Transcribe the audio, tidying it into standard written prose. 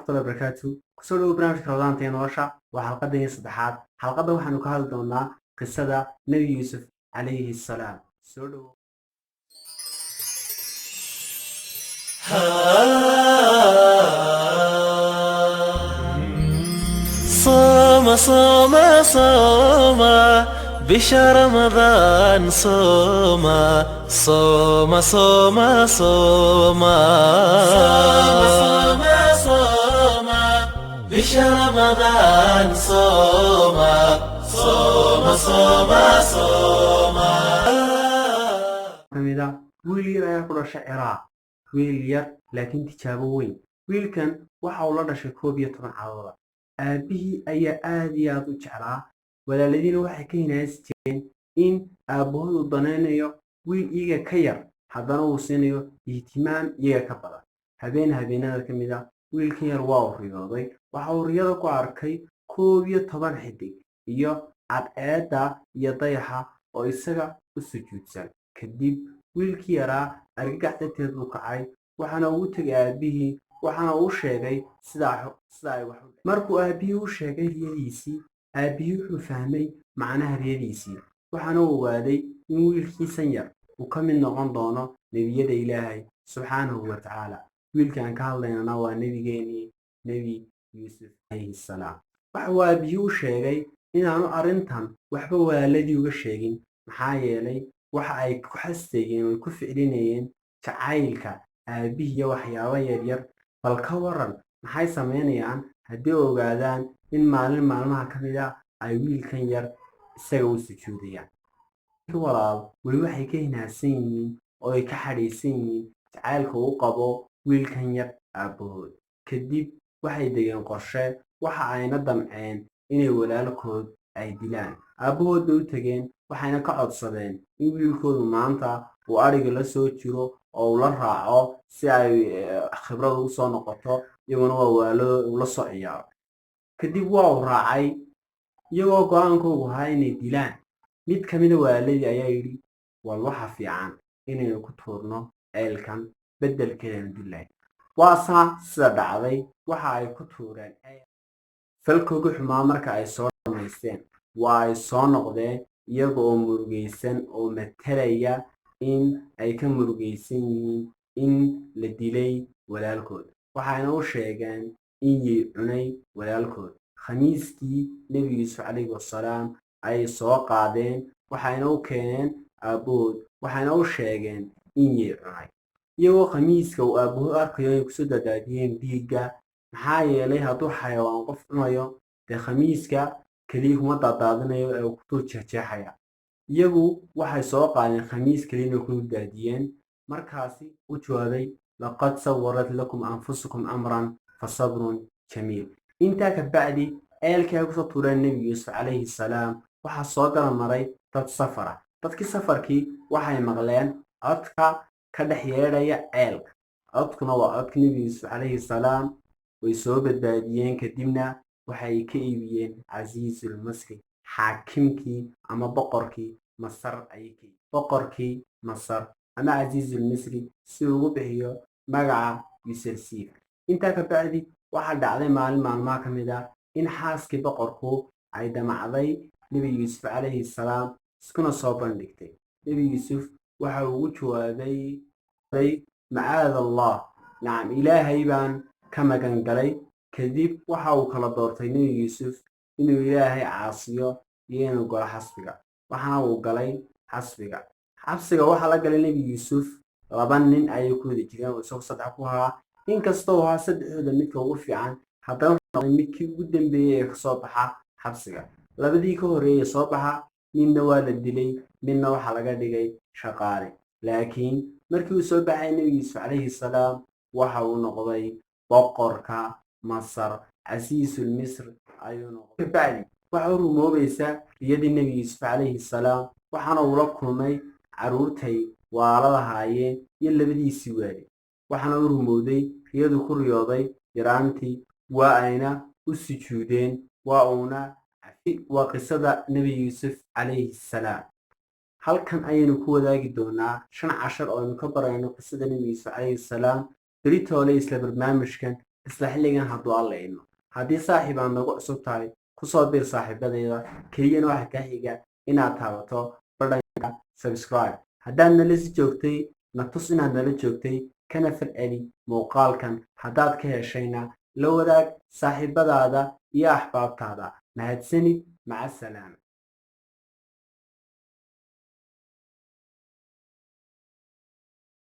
warahmatullahi wabarakatuh. Kusoo dhawow barnaamijka Ramadaanta ee nolosha waa xalqadii saddexaad. Xalqadan waxaanu ka hadli doonaa qisada Nabi Yusuf alayhi salaam. Soo dhawow. صوم بشهر رمضان صوم بشهر رمضان صوم kamida wiil yar ayaa ku dhashay Ciraaq. Wiil yar laakiin tijaabo weyn. Wiilkan waxa uu la dhashay 11 caruur. Aabihii ayaa aad iyo aad u jeclaa. walaaladiina waxay ka hinaasi jireen in aabahoodu danaynayo wiil iyaga ka yar haddana uu siinayo ihtimaam iyaga ka badan. habeenada ka mid ah wiilkan yar waa uu riyooday. waxa uu riyada ku arkay 11 xidig iyo cadceedda iyo dayaxa oo isaga u sujuudsan. kadib wiilkii yaraa argagax darteed uu kacay waxaana uu tagay aabihii waxaana uu sheegay sida ay wax u markuu aabihii u sheegay riyadiisii aabihii wuxuu fahmay macnaha riyadiisii waxaana uu ogaaday in wiilkiisan yar uu ka mid noqon doono nebiyada Ilaahay subxaanahu wa tacaala. wiilkan ka hadlaynana waa nebigeenii Nabi Yusuf alayhi salaam. waxa uu aabihii u sheegay inaanu arrintan waxba walaaladii uga sheegin maxaa yeelay waxa ay ku xasteeyeen oo ku ficlinayeen jacaylka aabihii iyo waxyaabo yaryar. bal ka waran maxay sameynayaan haddii ogaadaan in maalin maalmaha ka mid ah ay wiilkan yar isaga u sujuudayaan. walaal weli waxay ka hinaasan yihiin oo ay ka xadhaysan yihiin jacaylka uu qabo wiilkan yar aabahood. kadib waxay degeen qorshe waxa ayna damceen inay walaalkood ay dilaan. aabahood bay u tageen waxayna ka codsadeen in wiilkoodu maanta uu ariga la soo jiro oo uu la raaco si ay khibrad ugu soo noqoto iyaguna waa walaalada ula soo ciyaaro. kadib waa uu raacay iyagoo go'aankoodu ahaa inay dilaan. mid ka mid ah walaaladii ayaa yidhi wal waxa fiican inaynu ku tuurno ceelkan beddelkeedana dilayn. waasaa sida dhacday waxa ay ku tuureen falkooga xumaa. marka ay soo dhammaysteen waa ay soo noqdeen iyaga oo murugaysan oo matalaya in ay ka murugaysan yihiin in la dilay walaalkood. waxayna u sheegeen in yey cunay walaalkood. khamiiskii Nabi Yusuf alayhi wasalaam ay soo qaadeen waxayna u keeneen aabahood waxayna u sheegeen in yey cunay. iyagoo khamiiska uu aabahood arkayo inay kusoo dadaadiyeen dhiigga maxaa yeelay hadduu xayawaan qof cunayo dee khamiiska keliya kuma daadaadinayo ee uu ku dul jeexjeexaya. iyagu waxay soo qaadeen khamiis keliya inay ku daadiyeen. markaasi u jawaabay laqad sawarat lakum anfusukum amran fasabrun jamiil. intaa ka bacdi ceelkii ay kusoo tuureen Nabi Yusuf alayhi salaam waxaa soo gala maray dad safara. dadkii safarkii waxay maqleen codka ka dhex yeedhaya ceelka. codkuna waa codka Nabi Yusuf alayhi salaam. way soo badbaadiyeen kadibna waxay ka iibiyeen casiisul masri xaakimkii ama boqorkii masar ayay ka iibiyeen. boqorkii masar ama casiisul misri si ugu bixiyo magaca Yusuf. intaa ka bacdi waxaa dhacday maalin maalmaha ka mid ah in xaaskii boqorku ay damacday Nabi Yusuf alayhi salaam iskuna soo bandhigtay. Nabi Yusuf waxa uu ugu jawaabay macaad allah nacam ilaahay baan ka magan galay. kadib waxa uu kala doortay Nabi Yusuf inuu ilaahay caasiyo iyo inuu galo xasbiga. waxaana uu galay xasbiga. waxaa la galay Nabi Yusuf 2 nin ayay ku wada jireen oo isagoo 3 ku ahaa. inkastoo ahaa 3dooda midka ugu fiican haddana midkii ugu dambeeyay ee kasoo baxa xabsiga. labadii ka horeeyay soo baxa midna waa la dilay midna waxa laga dhigay shaqaale. laakiin markii uu soo baxay Nabi Yusuf alayhi salaam waxa uu noqday boqorka masar casiisul misr ayuu noqday. kabacdi waxa uu rumoobaysaa riyadii Nabi Yusuf alayhi salaam waxaana uu la kulmay caruurtay waalada haayeen iyo labadiisii waalid. waxaana uu rumowday riyadu ku riyooday yaraantii waa ayna u sujuudeen waa qisada Nabi Yusuf alayhi salaam. halkan ayaynu ku wadaagi doonaa 5 cashar oo aynu ka barayno qisada Nabi Yusuf alayhi salaam. بريتولي إسلا برنامجكن isla xilligan hadduu alla idmo. haddii saaxiib aad nagu cusub tahay kusoo bir saaxiibadayda keliyana waxa ka xiga inaad taabato badhanka subscribe. haddaad nala si joogtay na tus inaad nala joogtay kana falceli muuqaalkan. haddaad ka heshayna la wadaag saaxiibadaada iyo axbaabtaada. mahadsanid. maca salaama.